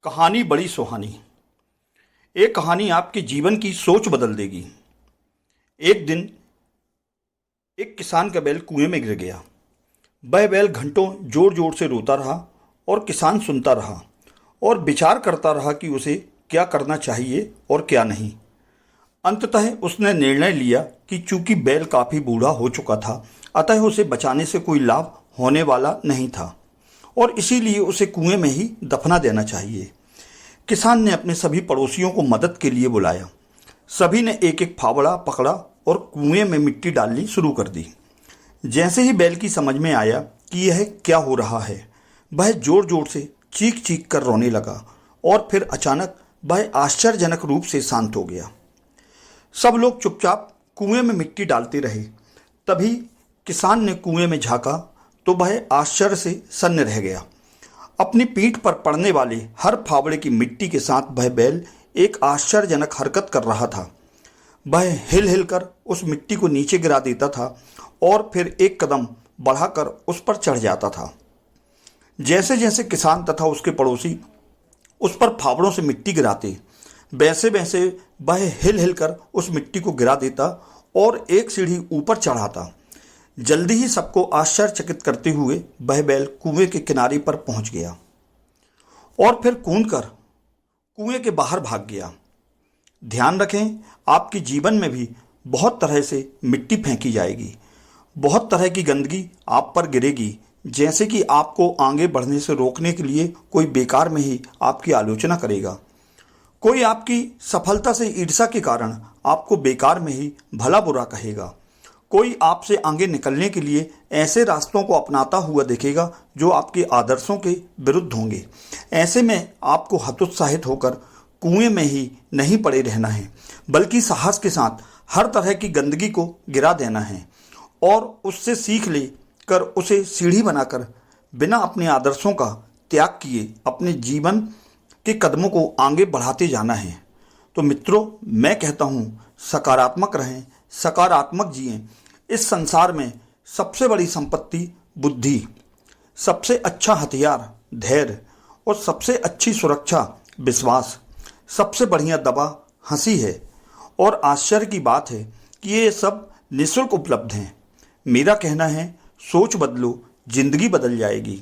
कहानी बड़ी सुहानी। एक कहानी आपके जीवन की सोच बदल देगी। एक दिन एक किसान का बैल कुएं में गिर गया। वह बैल घंटों जोर जोर से रोता रहा और किसान सुनता रहा और विचार करता रहा कि उसे क्या करना चाहिए और क्या नहीं। अंततः उसने निर्णय लिया कि चूंकि बैल काफ़ी बूढ़ा हो चुका था, अतः उसे बचाने से कोई लाभ होने वाला नहीं था और इसीलिए उसे कुएं में ही दफना देना चाहिए। किसान ने अपने सभी पड़ोसियों को मदद के लिए बुलाया। सभी ने एक एक फावड़ा पकड़ा और कुएं में मिट्टी डालनी शुरू कर दी। जैसे ही बैल की समझ में आया कि यह क्या हो रहा है, वह जोर जोर से चीख चीख कर रोने लगा और फिर अचानक वह आश्चर्यजनक रूप से शांत हो गया। सब लोग चुपचाप कुएं में मिट्टी डालते रहे। तभी किसान ने कुएं में झांका तो वह आश्चर्य से सन्न रह गया। अपनी पीठ पर पड़ने वाले हर फावड़े की मिट्टी के साथ वह बैल एक आश्चर्यजनक हरकत कर रहा था। वह हिल हिल कर उस मिट्टी को नीचे गिरा देता था और फिर एक कदम बढ़ाकर उस पर चढ़ जाता था। जैसे जैसे किसान तथा उसके पड़ोसी उस पर फावड़ों से मिट्टी गिराते, वैसे वैसे वह हिल हिल कर उस मिट्टी को गिरा देता और एक सीढ़ी ऊपर चढ़ाता। जल्दी ही सबको आश्चर्यचकित करते हुए वह बैल कुएं के किनारे पर पहुंच गया और फिर कूदकर कुएं के बाहर भाग गया। ध्यान रखें, आपके जीवन में भी बहुत तरह से मिट्टी फेंकी जाएगी, बहुत तरह की गंदगी आप पर गिरेगी, जैसे कि आपको आगे बढ़ने से रोकने के लिए कोई बेकार में ही आपकी आलोचना करेगा। कोई आपकी सफलता से ईर्ष्या के कारण आपको बेकार में ही भला बुरा कहेगा। कोई आपसे आगे निकलने के लिए ऐसे रास्तों को अपनाता हुआ दिखेगा जो आपके आदर्शों के विरुद्ध होंगे। ऐसे में आपको हतोत्साहित होकर कुएं में ही नहीं पड़े रहना है, बल्कि साहस के साथ हर तरह की गंदगी को गिरा देना है और उससे सीख लेकर उसे सीढ़ी बनाकर बिना अपने आदर्शों का त्याग किए अपने जीवन के कदमों को आगे बढ़ाते जाना है। तो मित्रों, मैं कहता हूँ, सकारात्मक रहें, सकारात्मक जिएं। इस संसार में सबसे बड़ी संपत्ति बुद्धि, सबसे अच्छा हथियार धैर्य और सबसे अच्छी सुरक्षा विश्वास, सबसे बढ़िया दवा हंसी है। और आश्चर्य की बात है कि ये सब निःशुल्क उपलब्ध हैं। मेरा कहना है, सोच बदलो, जिंदगी बदल जाएगी।